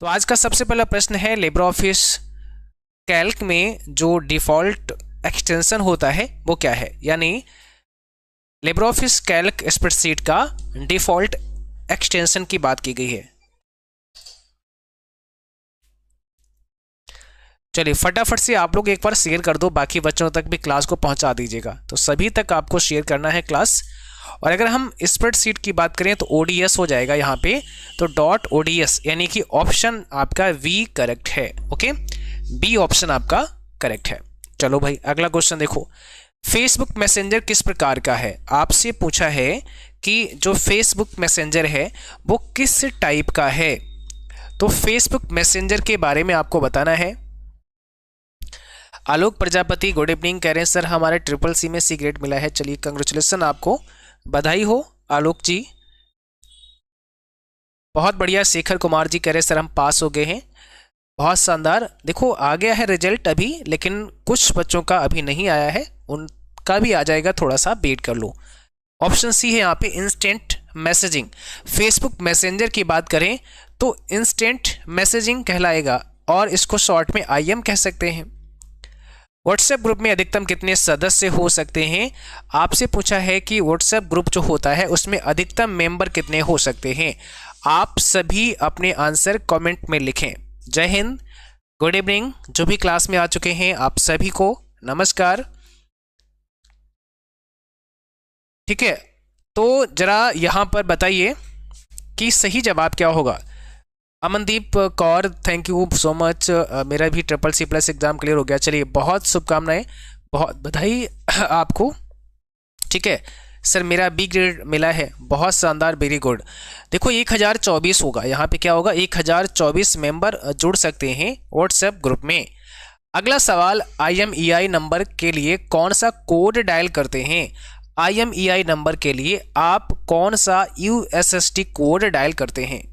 तो आज का सबसे पहला प्रश्न है, लिब्रे ऑफिस कैल्क में जो डिफ़ॉल्ट एक्सटेंशन होता है वो क्या है। यानी लिब्रे ऑफिस कैल्क स्प्रेडशीट का डिफ़ॉल्ट एक्सटेंशन की बात की गई है। चलिए फटाफट से आप लोग एक बार शेयर कर दो, बाकी बच्चों तक भी क्लास को पहुंचा दीजिएगा। तो सभी तक आपको शेयर करना है क्लास। और अगर हम स्प्रेडशीट की बात करें तो ओडीएस हो जाएगा यहाँ पे, तो डॉट ओडीएस यानी कि ऑप्शन आपका वी करेक्ट है। ओके, बी ऑप्शन आपका करेक्ट है। चलो भाई अगला क्वेश्चन देखो, फेसबुक मैसेंजर किस प्रकार का है। आपसे पूछा है कि जो फेसबुक मैसेंजर है वो किस टाइप का है। तो फेसबुक मैसेंजर के बारे में आपको बताना है। आलोक प्रजापति गुड इवनिंग कह रहे हैं सर हमारे ट्रिपल सी में सी ग्रेड मिला है। चलिए कंग्रेचुलेसन, आपको बधाई हो आलोक जी, बहुत बढ़िया। शेखर कुमार जी कह रहे हैं सर हम पास हो गए हैं, बहुत शानदार। देखो आ गया है रिजल्ट अभी, लेकिन कुछ बच्चों का अभी नहीं आया है, उनका भी आ जाएगा, थोड़ा सा वेट कर लो। ऑप्शन सी है यहाँ पे इंस्टेंट मैसेजिंग। फेसबुक मैसेंजर की बात करें तो इंस्टेंट मैसेजिंग कहलाएगा, और इसको शॉर्ट में आईएम कह सकते हैं। व्हाट्सएप ग्रुप में अधिकतम कितने सदस्य हो सकते हैं। आपसे पूछा है कि व्हाट्सएप ग्रुप जो होता है उसमें अधिकतम मेंबर कितने हो सकते हैं। आप सभी अपने आंसर कमेंट में लिखें। जय हिंद, गुड इवनिंग। जो भी क्लास में आ चुके हैं आप सभी को नमस्कार। ठीक है, तो जरा यहाँ पर बताइए कि सही जवाब क्या होगा। Amandeep Kaur thank you so much, मेरा भी triple C plus exam clear हो गया। चलिए बहुत शुभकामनाएं, बहुत बधाई आपको। ठीक है सर, मेरा बी ग्रेड मिला है, बहुत शानदार, वेरी गुड। देखो 1024 होगा, यहाँ पे क्या होगा 1024 मेंबर जुड़ सकते हैं व्हाट्सएप ग्रुप में। अगला सवाल, IMEI नंबर के लिए कौन सा कोड डायल करते हैं। IMEI नंबर के लिए आप कौन सा USSD कोड डायल करते हैं।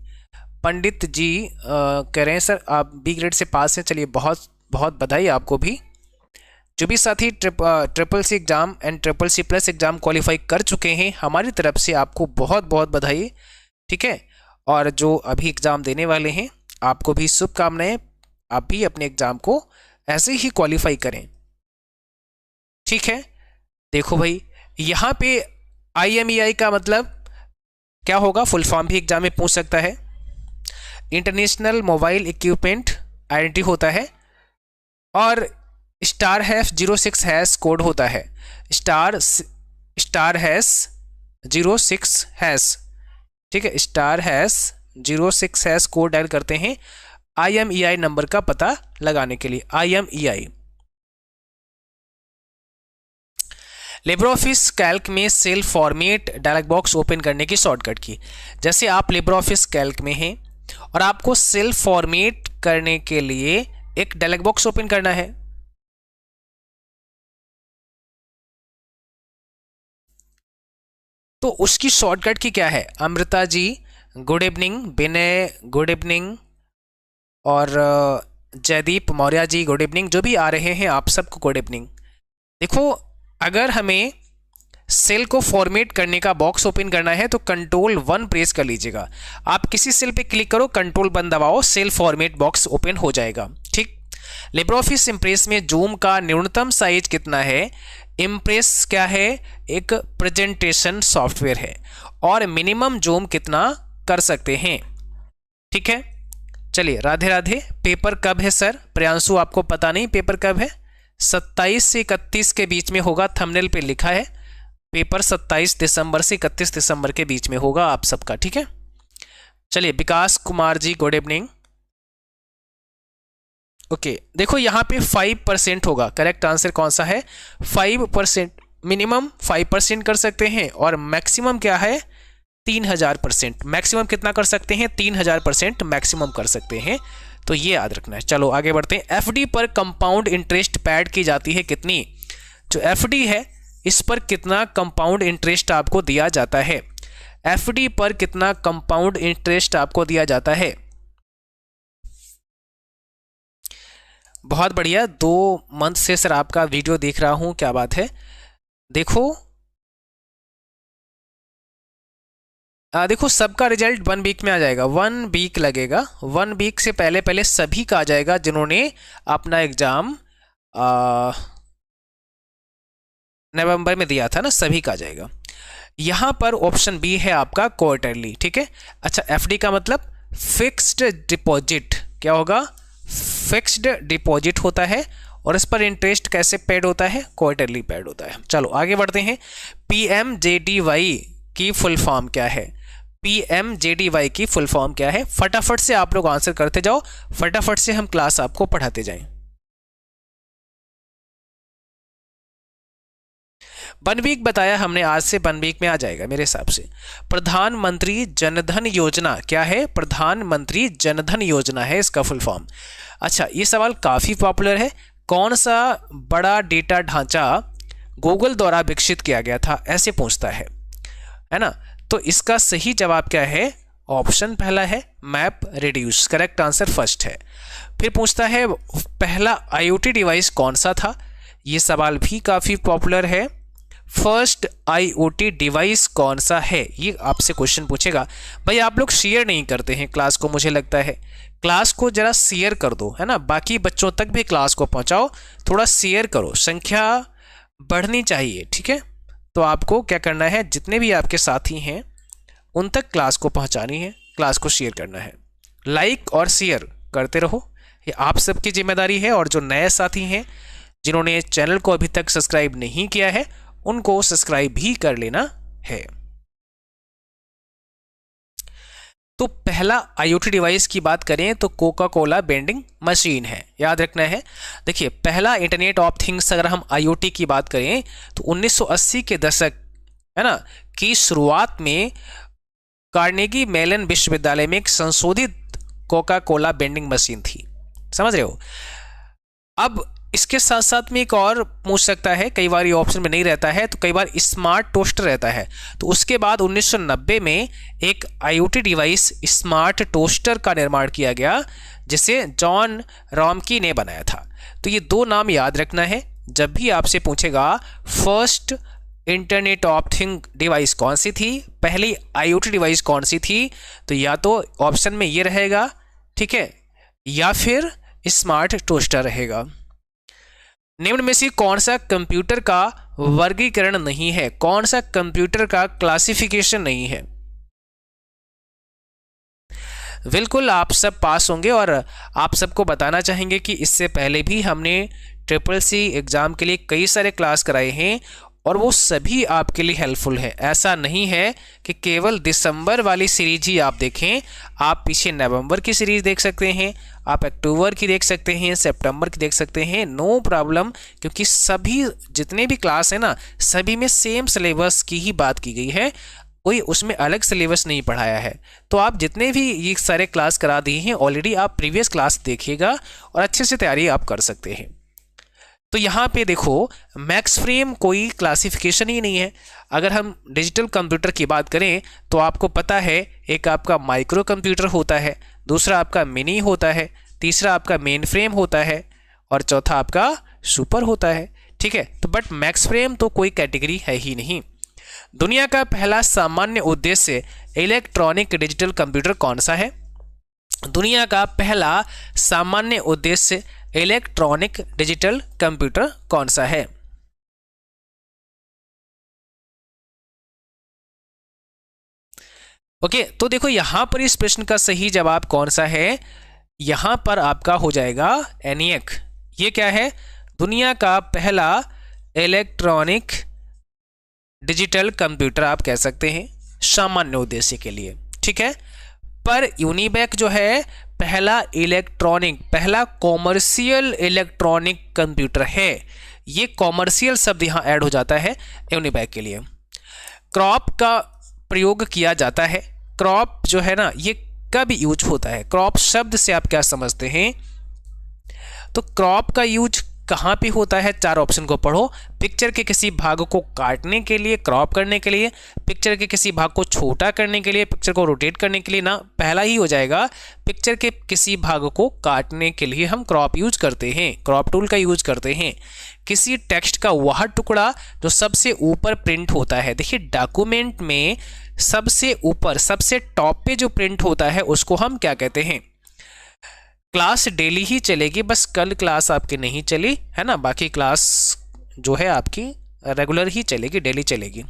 पंडित जी कह रहे हैं सर आप बी ग्रेड से पास हैं। चलिए बहुत बहुत बधाई आपको भी। जो भी साथी triple C exam and triple C plus exam qualify कर चुके हैं, हमारी तरफ से आपको बहुत बहुत बधाई। ठीक है, और जो अभी एग्ज़ाम देने वाले हैं आपको भी शुभकामनाएं, आप भी अपने एग्ज़ाम को ऐसे ही क्वालिफाई करें। ठीक है, देखो भाई यहाँ पे IMEI का मतलब क्या होगा, फुल फॉर्म भी एग्जाम में पूछ सकता है। इंटरनेशनल मोबाइल इक्विपमेंट आइडेंटिटी होता है, और *#06# कोड होता है। *#06#, ठीक है, *#06# कोड डायल करते हैं IMEI नंबर का पता लगाने के लिए। IMEI लिब्रे ऑफिस कैल्क में cell format dialog box open करने की शॉर्टकट की। जैसे आप लिब्रे ऑफिस कैल्क में हैं और आपको सेल फॉर्मेट करने के लिए एक डायलॉग बॉक्स ओपन करना है। तो उसकी शॉर्टकट की क्या है। अमृता जी गुड इवनिंग, विनय गुड इवनिंग, और जयदीप मौर्य जी गुड इवनिंग। जो भी आ रहे हैं आप सबको गुड इवनिंग। देखो अगर हमें सेल को फॉर्मेट करने का बॉक्स ओपन करना है तो Ctrl+1 प्रेस कर लीजिएगा। आप किसी सेल पे क्लिक करो, Ctrl+1 दबाओ, सेल फॉर्मेट बॉक्स ओपन हो जाएगा। ठीक, लिब्रे ऑफिस इम्प्रेस में जूम का न्यूनतम साइज कितना है। इम्प्रेस क्या है, एक प्रेजेंटेशन सॉफ्टवेयर है, और मिनिमम जूम कितना कर सकते हैं। ठीक है, चलिए राधे राधे। पेपर कब है सर, प्रियांशु आपको पता नहीं पेपर कब है। 27 से 31 के बीच में होगा, थंबनेल पे लिखा है पेपर 27 दिसंबर से 31 दिसंबर के बीच में होगा आप सबका। ठीक है, चलिए विकास Kumar ji good evening. Okay, देखो यहाँ पे 5% होगा, करेक्ट आंसर कौन सा है 5%। मिनिमम 5% कर सकते हैं, और मैक्सिमम क्या है 3000%। मैक्सिमम कितना कर सकते हैं 3000% मैक्सिमम कर सकते हैं, तो ये याद रखना है। चलो आगे बढ़ते हैं। FD पर कंपाउंड इंटरेस्ट पैड की जाती है कितनी। जो FD है इस पर कितना कंपाउंड इंटरेस्ट आपको दिया जाता है। FD पर कितना कंपाउंड इंटरेस्ट आपको दिया जाता है। बहुत बढ़िया, 2 मंथ से सर आपका वीडियो देख रहा हूं, क्या बात है। देखो देखो सबका रिजल्ट 1 वीक में आ जाएगा, 1 वीक लगेगा। 1 वीक से पहले पहले सभी का आ जाएगा जिन्होंने अपना एग्जाम नवंबर में दिया था ना, सभी का आ जाएगा। यहाँ पर ऑप्शन बी है आपका क्वार्टरली, ठीक है। अच्छा, एफडी का मतलब फिक्स्ड डिपॉजिट, क्या होगा? फिक्स्ड डिपॉजिट होता है और इस पर इंटरेस्ट कैसे पेड होता है? क्वार्टरली पेड होता है। चलो आगे बढ़ते हैं। पीएमजेडीवाई की फुल फॉर्म क्या है? पीएमजेडीवाई की फुल फॉर्म क्या है? फटाफट से आप लोग आंसर करते जाओ, फटाफट से हम क्लास आपको पढ़ाते जाएं। 1 वीक बताया हमने, आज से 1 वीक में आ जाएगा मेरे हिसाब से। प्रधानमंत्री जनधन योजना क्या है? प्रधानमंत्री जनधन योजना है इसका फुल फॉर्म। अच्छा, ये सवाल काफ़ी पॉपुलर है। कौन सा बड़ा डेटा ढांचा गूगल द्वारा विकसित किया गया था, ऐसे पूछता है ना। तो इसका सही जवाब क्या है? ऑप्शन पहला है map reduce, correct answer first है। फिर पूछता है पहला आईओटी डिवाइस कौन सा था? ये सवाल भी काफ़ी पॉपुलर है। फर्स्ट आईओटी डिवाइस कौन सा है, ये आपसे क्वेश्चन पूछेगा। भाई आप लोग शेयर नहीं करते हैं क्लास को, मुझे लगता है क्लास को जरा शेयर कर दो, है ना। बाकी बच्चों तक भी क्लास को पहुंचाओ, थोड़ा शेयर करो, संख्या बढ़नी चाहिए, ठीक है। तो आपको क्या करना है, जितने भी आपके साथी हैं उन तक क्लास को पहुंचानी है, क्लास को शेयर करना है। लाइक और शेयर करते रहो, ये आप सबकी जिम्मेदारी है। और जो नए साथी हैं जिन्होंने चैनल को अभी तक सब्सक्राइब नहीं किया है, उनको सब्सक्राइब भी कर लेना है। तो पहला आईओटी डिवाइस की बात करें तो कोका कोला वेंडिंग मशीन है, याद रखना है। देखिए, पहला इंटरनेट ऑफ थिंग्स अगर हम आईओटी की बात करें तो 1980 के दशक, है ना, की शुरुआत में कार्नेगी मेलन विश्वविद्यालय में एक संशोधित कोका कोला वेंडिंग मशीन थी, समझ रहे हो। अब इसके साथ साथ में एक और पूछ सकता है, कई बार ये ऑप्शन में नहीं रहता है, तो कई बार स्मार्ट टोस्टर रहता है। तो उसके बाद 1990 में एक आईओटी डिवाइस स्मार्ट टोस्टर का निर्माण किया गया, जिसे जॉन रॉमकी ने बनाया था। तो ये दो नाम याद रखना है जब भी आपसे पूछेगा first internet of thing device कौन सी थी, पहली आईओटी डिवाइस कौन सी थी। तो या तो ऑप्शन में ये रहेगा, ठीक है, या फिर स्मार्ट टोस्टर रहेगा। निम्न में से कौन सा कंप्यूटर का वर्गीकरण नहीं है? कौन सा कंप्यूटर का क्लासिफिकेशन नहीं है? बिल्कुल आप सब पास होंगे। और आप सबको बताना चाहेंगे कि इससे पहले भी हमने CCC एग्जाम के लिए कई सारे क्लास कराए हैं और वो सभी आपके लिए हेल्पफुल है। ऐसा नहीं है कि केवल दिसंबर वाली सीरीज ही आप देखें, आप पीछे नवंबर की सीरीज देख सकते हैं, आप अक्टूबर की देख सकते हैं, सितंबर की देख सकते हैं, नो प्रॉब्लम। क्योंकि सभी जितने भी क्लास है ना, सभी में सेम सिलेबस की ही बात की गई है, कोई उसमें अलग सिलेबस नहीं पढ़ाया है। तो आप जितने भी ये सारे क्लास करा दिए हैं ऑलरेडी, आप प्रीवियस क्लास देखिएगा और अच्छे से तैयारी आप कर सकते हैं। तो यहाँ पे देखो, मैक्स फ्रेम कोई क्लासिफिकेशन ही नहीं है। अगर हम डिजिटल कंप्यूटर की बात करें तो आपको पता है, एक आपका माइक्रो कंप्यूटर होता है, दूसरा आपका मिनी होता है, तीसरा आपका मेन फ्रेम होता है और चौथा आपका सुपर होता है, ठीक है। तो बट मैक्स फ्रेम तो कोई कैटेगरी है ही नहीं। दुनिया का पहला सामान्य उद्देश्य इलेक्ट्रॉनिक डिजिटल कंप्यूटर कौन सा है? दुनिया का पहला सामान्य उद्देश्य इलेक्ट्रॉनिक डिजिटल कंप्यूटर कौन सा है? ओके, तो देखो यहां पर इस प्रश्न का सही जवाब कौन सा है? यहां पर आपका हो जाएगा ENIAC। ये क्या है? दुनिया का पहला इलेक्ट्रॉनिक डिजिटल कंप्यूटर आप कह सकते हैं, सामान्य उद्देश्य के लिए, ठीक है। पर यूनिबैक जो है पहला इलेक्ट्रॉनिक, पहला कॉमर्शियल इलेक्ट्रॉनिक कंप्यूटर है। ये कॉमर्शियल शब्द यहाँ ऐड हो जाता है यूनिबैक के लिए। क्रॉप का प्रयोग किया जाता है। क्रॉप जो है ना, ये कब यूज होता है? क्रॉप शब्द से आप क्या समझते हैं? तो क्रॉप का यूज कहाँ पे होता है, 4 ऑप्शन को पढ़ो। पिक्चर के किसी भाग को काटने के लिए, क्रॉप करने के लिए, पिक्चर के किसी भाग को छोटा करने के लिए, पिक्चर को रोटेट करने के लिए ना, पहला ही हो जाएगा। पिक्चर के किसी भाग को काटने के लिए हम क्रॉप यूज करते हैं, क्रॉप टूल का यूज करते हैं। किसी टेक्स्ट का वह टुकड़ा जो सबसे ऊपर प्रिंट होता है, देखिए डॉक्यूमेंट में सबसे ऊपर, सबसे टॉप पे जो प्रिंट होता है उसको हम क्या कहते हैं। क्लास डेली ही चलेगी, बस कल क्लास आपकी नहीं चली है ना, बाकी क्लास जो है आपकी रेगुलर ही चलेगी, डेली चलेगी।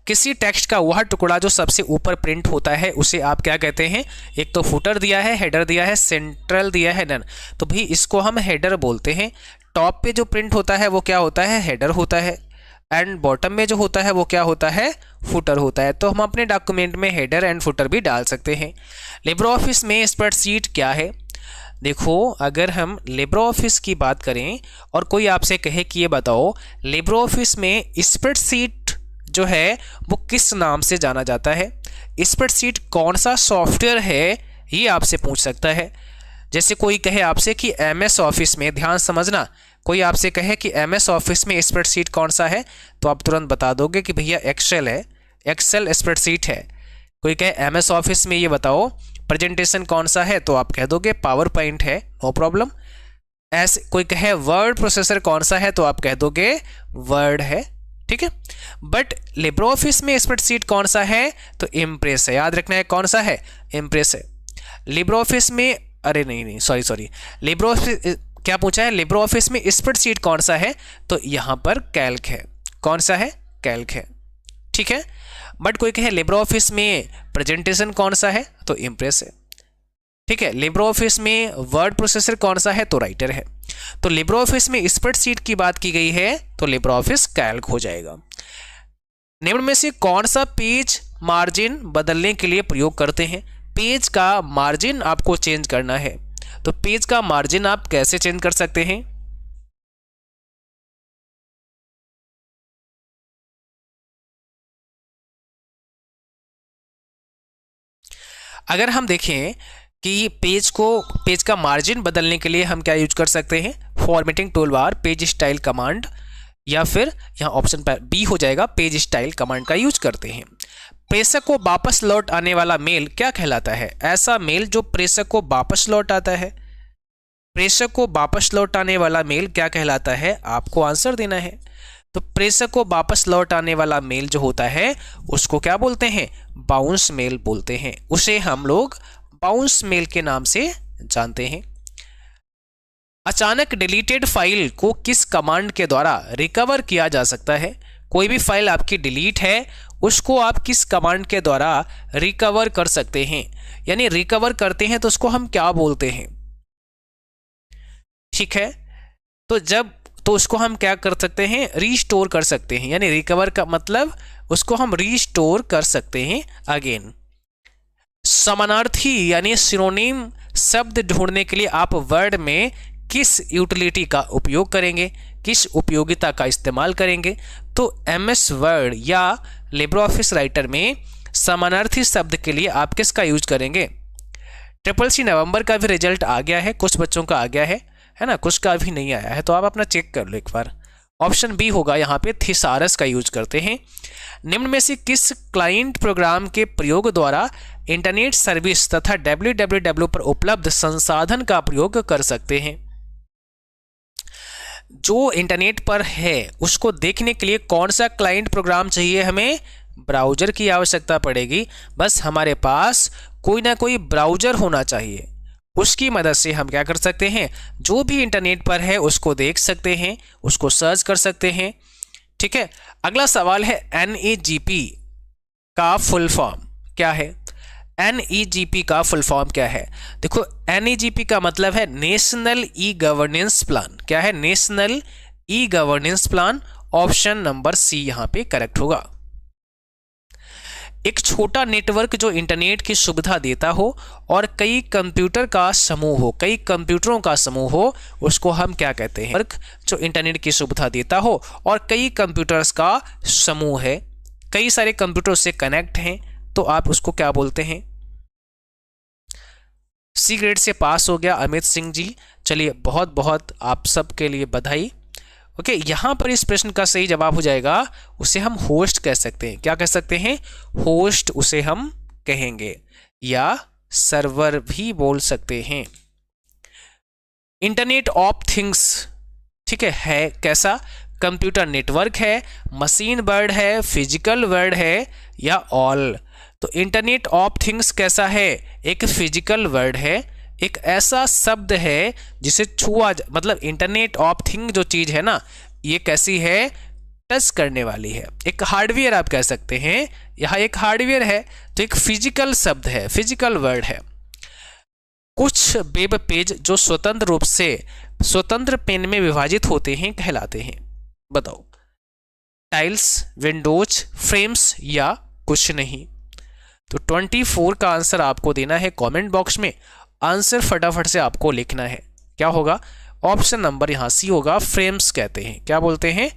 किसी टेक्स्ट का वह टुकड़ा जो सबसे ऊपर प्रिंट होता है उसे आप क्या कहते हैं। एक तो फुटर दिया है, हेडर दिया है, सेंट्रल दिया है, डन, तो भाई इसको हम हेडर बोलते हैं। टॉप पे जो प्रिंट होता है वो क्या होता है, हेडर होता है, एंड बॉटम में जो होता है वो क्या होता है, फुटर होता है। तो हम अपने डॉक्यूमेंट में हेडर एंड फुटर भी डाल सकते हैं। लिब्रे ऑफिस में स्प्रेडशीट क्या है, देखो अगर हम लिब्रे ऑफिस की बात करें और कोई आपसे कहे कि ये बताओ लिब्रे ऑफिस में स्प्रेडशीट जो है वो किस नाम से जाना जाता है, स्प्रेडशीट कौन सा सॉफ्टवेयर है, ये आपसे पूछ सकता है। जैसे कोई कहे आपसे कि MS ऑफिस में, ध्यान समझना, कोई आपसे कहे कि MS ऑफिस में स्प्रेडशीट कौन सा है तो आप तुरंत बता दोगे कि भैया एक्सेल है, एक्सेल स्प्रेडशीट है। कोई कहे MS ऑफिस में ये बताओ प्रेजेंटेशन कौन सा है तो आप कह दोगे पावर पॉइंट है, नो प्रॉब्लम। ऐसे कोई कहे वर्ड प्रोसेसर कौन सा है तो आप कह दोगे वर्ड है, ठीक है। बट लिब्रे ऑफिस में स्प्रेडशीट कौन सा है तो इम्प्रेस है, याद रखना है कौन सा है, इम्प्रेस है। लिब्रे ऑफिस में, अरे नहीं सॉरी, लिब्रे ऑफिस क्या पूछा है, लिब्रे ऑफिस में स्प्रेडशीट कौन सा है तो यहाँ पर कैल्क है, कौन सा है, कैल्क है, ठीक है। बट कोई कहे लिब्रे ऑफिस में प्रेजेंटेशन कौन सा है तो इम्प्रेस है, ठीक है। लिब्रे ऑफिस में वर्ड प्रोसेसर कौन सा है तो राइटर है। तो लिब्रे ऑफिस में स्प्रेडशीट की बात की गई है तो लिब्रे ऑफिस कैल्क हो जाएगा। निम्न में से कौन सा पेज मार्जिन बदलने के लिए प्रयोग करते हैं, पेज का मार्जिन आपको चेंज करना है तो पेज का मार्जिन आप कैसे चेंज कर सकते हैं। अगर हम देखें कि पेज का मार्जिन बदलने के लिए हम क्या यूज कर सकते हैं, formatting tool bar, page style command, या फिर यहाँ ऑप्शन पर बी हो जाएगा, पेज स्टाइल कमांड का यूज करते हैं। प्रेषक को वापस लौट आने वाला मेल क्या कहलाता है, ऐसा मेल जो प्रेषक को वापस लौट आता है, प्रेषक को वापस लौट आने वाला मेल क्या कहलाता है, आपको आंसर देना है। तो प्रेषक को वापस लौट आने वाला मेल जो होता है उसको क्या बोलते हैं, बाउंस मेल बोलते हैं, उसे हम लोग बाउंस मेल के नाम से जानते हैं। अचानक डिलीटेड फाइल को किस कमांड के द्वारा रिकवर किया जा सकता है, कोई भी फाइल आपकी डिलीट है उसको आप किस कमांड के द्वारा रिकवर कर सकते हैं, यानी रिकवर करते हैं तो उसको हम क्या बोलते हैं, ठीक है। तो उसको हम क्या कर सकते हैं, रीस्टोर कर सकते हैं, यानी रिकवर का मतलब उसको हम रीस्टोर कर सकते हैं अगेन। समानार्थी यानी सिनोनिम शब्द ढूंढने के लिए आप वर्ड में किस यूटिलिटी का उपयोग करेंगे, किस उपयोगिता का इस्तेमाल करेंगे, तो MS वर्ड या लिब्रे ऑफिस राइटर में समानार्थी शब्द के लिए आप किसका यूज करेंगे। CCC नवंबर का भी रिजल्ट आ गया है, कुछ बच्चों का आ गया है ना, कुछ का भी नहीं आया है, तो आप अपना चेक कर लो एक बार। ऑप्शन बी होगा यहाँ पे, थिसारस का यूज करते हैं। निम्न में से किस क्लाइंट प्रोग्राम के प्रयोग द्वारा इंटरनेट सर्विस तथा www पर उपलब्ध संसाधन का प्रयोग कर सकते हैं। जो इंटरनेट पर है उसको देखने के लिए कौन सा क्लाइंट प्रोग्राम चाहिए, हमें ब्राउजर की आवश्यकता पड़ेगी। बस हमारे पास कोई ना कोई ब्राउजर होना चाहिए, उसकी मदद से हम क्या कर सकते हैं, जो भी इंटरनेट पर है उसको देख सकते हैं, उसको सर्च कर सकते हैं, ठीक है। अगला सवाल है NEGP का फुल फॉर्म क्या है, NEGP का फुल फॉर्म क्या है। देखो NEGP का मतलब है नेशनल ई गवर्नेंस प्लान, क्या है, national E governance plan. Option number C यहां पे करेक्ट होगा। एक छोटा नेटवर्क जो इंटरनेट की सुविधा देता हो और कई कंप्यूटर का समूह हो, कई कंप्यूटरों का समूह हो, उसको हम क्या कहते हैं, जो इंटरनेट की सुविधा देता हो और कई कंप्यूटर्स का समूह है, कई सारे कंप्यूटर से कनेक्ट हैं, तो आप उसको क्या बोलते हैं, सी ग्रेड से पास हो गया अमित सिंह जी, चलिए बहुत बहुत आप सब के लिए बधाई। ओके, यहाँ पर इस प्रश्न का सही जवाब हो जाएगा, उसे हम होस्ट कह सकते हैं। क्या कह सकते हैं? होस्ट उसे हम कहेंगे, या सर्वर भी बोल सकते हैं। इंटरनेट ऑफ थिंग्स, ठीक है कैसा? कंप्यूटर नेटवर्क है, मशीन वर्ड है, फिजिकल वर्ड है, या ऑल? तो इंटरनेट ऑफ थिंग्स कैसा है? एक फिजिकल वर्ड है, एक ऐसा शब्द है जिसे छुआ मतलब इंटरनेट ऑफ थिंग जो चीज है ना, ये कैसी है? टच करने वाली है। एक हार्डवेयर आप कह सकते हैं, यह एक हार्डवेयर है, तो एक फिजिकल शब्द है, फिजिकल वर्ड है। कुछ वेब पेज जो स्वतंत्र रूप से स्वतंत्र पेन में विभाजित होते हैं कहलाते हैं, बताओ? टाइल्स, विंडोज, फ्रेम्स, या कुछ नहीं? तो 24 का आंसर आपको देना है कमेंट बॉक्स में। आंसर फटाफट से आपको लिखना है। क्या होगा? ऑप्शन नंबर यहां सी होगा, फ्रेम्स कहते हैं। क्या बोलते हैं?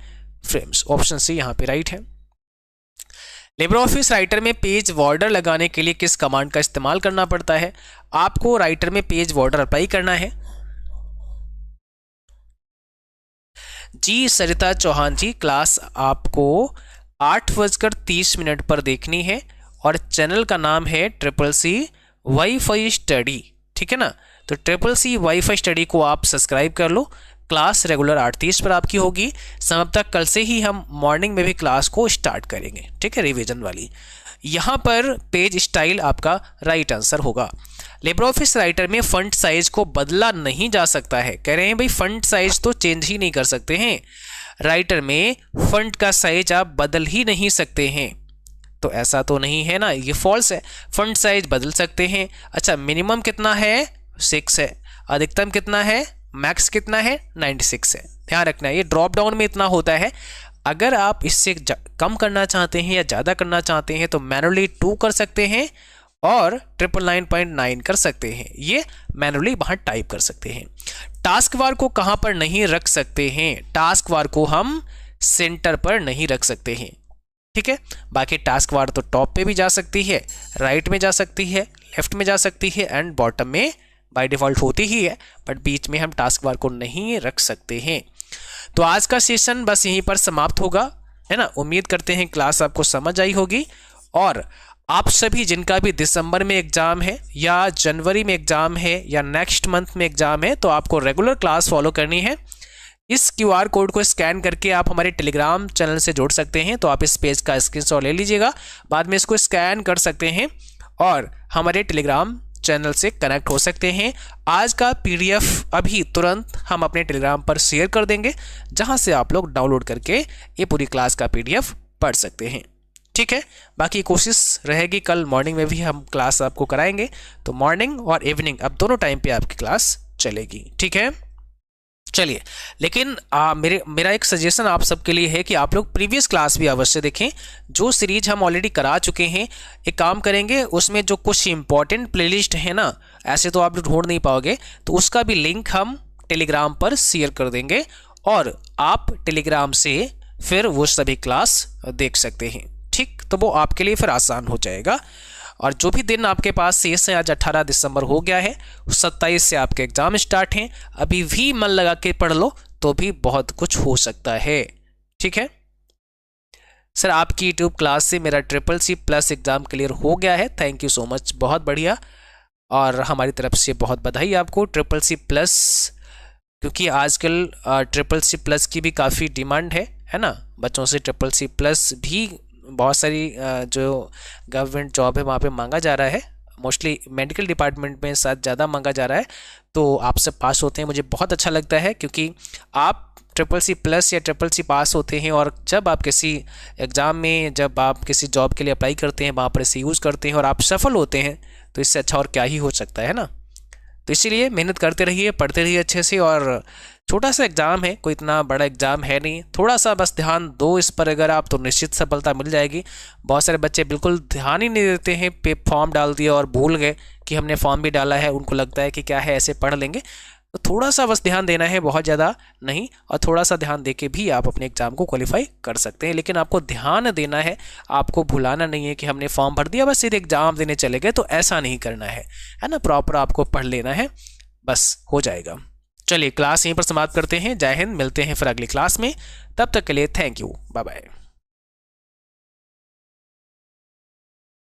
फ्रेम्स। ऑप्शन सी यहां पे राइट है। लिब्रे ऑफिस राइटर में पेज बॉर्डर लगाने के लिए किस कमांड का इस्तेमाल करना पड़ता है? आपको राइटर में पेज बॉर्डर अप्लाई करना है। जी सरिता चौहान जी, क्लास आपको 8:30 पर देखनी है और चैनल का नाम है CCC वाईफाई स्टडी, ठीक है ना? तो CCC वाईफाई स्टडी को आप सब्सक्राइब कर लो। क्लास रेगुलर 8:30 पर आपकी होगी। समाप्त कल से ही हम मॉर्निंग में भी क्लास को स्टार्ट करेंगे, ठीक है, रिवीजन वाली। यहाँ पर पेज स्टाइल आपका राइट आंसर होगा। लिब्रे ऑफिस राइटर में फंट साइज को बदला नहीं जा सकता है। कह रहे हैं भाई फंट साइज तो चेंज ही नहीं कर सकते हैं, राइटर में फंट का साइज आप बदल ही नहीं सकते हैं। तो ऐसा तो नहीं है ना, ये फॉल्स है। फंट साइज बदल सकते हैं। अच्छा, मिनिमम कितना है? 6 है। अधिकतम कितना है? मैक्स कितना है? 96 है। ध्यान रखना, ये ड्रॉप डाउन में इतना होता है। अगर आप इससे कम करना चाहते हैं या ज़्यादा करना चाहते हैं तो मैनुअली 2 कर सकते हैं और 999.9 कर सकते हैं। ये मैनुअली बाहर टाइप कर सकते हैं। टास्क बार को कहाँ पर नहीं रख सकते हैं? टास्क बार को हम सेंटर पर नहीं रख सकते हैं, ठीक है। बाकी टास्क बार तो टॉप पे भी जा सकती है, राइट में जा सकती है, लेफ्ट में जा सकती है एंड बॉटम में बाय डिफॉल्ट होती ही है, बट बीच में हम टास्क बार को नहीं रख सकते हैं। तो आज का सेशन बस यहीं पर समाप्त होगा, है ना। उम्मीद करते हैं क्लास आपको समझ आई होगी। और आप सभी जिनका भी दिसंबर में एग्जाम है या जनवरी में एग्जाम है या नेक्स्ट मंथ में एग्जाम है, तो आपको रेगुलर क्लास फॉलो करनी है। इस QR कोड को स्कैन करके आप हमारे टेलीग्राम चैनल से जुड़ सकते हैं। तो आप इस पेज का स्क्रीनशॉट ले लीजिएगा, बाद में इसको स्कैन कर सकते हैं और हमारे टेलीग्राम चैनल से कनेक्ट हो सकते हैं। आज का PDF अभी तुरंत हम अपने टेलीग्राम पर शेयर कर देंगे, जहां से आप लोग डाउनलोड करके ये पूरी क्लास का PDF पढ़ सकते हैं, ठीक है। बाकी कोशिश रहेगी कल मॉर्निंग में भी हम क्लास आपको कराएंगे। तो मॉर्निंग और इवनिंग अब दोनों टाइम पे आपकी क्लास चलेगी, ठीक है। चलिए, लेकिन मेरा एक सजेशन आप सबके लिए है कि आप लोग प्रीवियस क्लास भी अवश्य देखें। जो सीरीज हम ऑलरेडी करा चुके हैं, एक काम करेंगे, उसमें जो कुछ इंपॉर्टेंट प्लेलिस्ट है ना, ऐसे तो आप लोग ढूंढ नहीं पाओगे, तो उसका भी लिंक हम टेलीग्राम पर शेयर कर देंगे और आप टेलीग्राम से फिर वो सभी क्लास देख सकते हैं, ठीक। तो वो आपके लिए फिर आसान हो जाएगा। और जो भी दिन आपके पास शेष है, आज 18 दिसंबर हो गया है, 27 से आपके एग्जाम स्टार्ट हैं। अभी भी मन लगा के पढ़ लो तो भी बहुत कुछ हो सकता है, ठीक है। सर आपकी यूट्यूब क्लास से मेरा CCC+ एग्जाम क्लियर हो गया है, थैंक यू सो मच, बहुत बढ़िया। और हमारी तरफ से बहुत बधाई आपको CCC+, क्योंकि आजकल CCC+ की भी काफ़ी डिमांड है ना। बच्चों से CCC+ भी बहुत सारी जो गवर्नमेंट जॉब है वहाँ पे मांगा जा रहा है, मोस्टली मेडिकल डिपार्टमेंट में साथ ज़्यादा मांगा जा रहा है। तो आप सब पास होते हैं, मुझे बहुत अच्छा लगता है, क्योंकि आप CCC+ या CCC पास होते हैं और जब आप किसी एग्ज़ाम में, जब आप किसी जॉब के लिए अप्लाई करते हैं, वहाँ पर इसे यूज़ करते हैं और आप सफल होते हैं, तो इससे अच्छा और क्या ही हो सकता है ना। तो इसीलिए मेहनत करते रहिए, पढ़ते रहिए अच्छे से। और छोटा सा एग्ज़ाम है, कोई इतना बड़ा एग्ज़ाम है नहीं, थोड़ा सा बस ध्यान दो इस पर अगर आप, तो निश्चित सफलता मिल जाएगी। बहुत सारे बच्चे बिल्कुल ध्यान ही नहीं देते हैं, पे फॉर्म डाल दिया और भूल गए कि हमने फॉर्म भी डाला है, उनको लगता है कि क्या है, ऐसे पढ़ लेंगे। तो थोड़ा सा बस ध्यान देना है, बहुत ज़्यादा नहीं, और थोड़ा सा ध्यान देके भी आप अपने एग्ज़ाम को क्वालिफाई कर सकते हैं। लेकिन आपको ध्यान देना है, आपको भुलाना नहीं है कि हमने फॉर्म भर दिया बस सीधे एग्ज़ाम देने चले गए, तो ऐसा नहीं करना है ना। प्रॉपर आपको पढ़ लेना है, बस हो जाएगा। चलिए क्लास यहीं पर समाप्त करते हैं। जय हिंद, मिलते हैं फिर अगली क्लास में। तब तक के लिए थैंक यू, बाय बाय।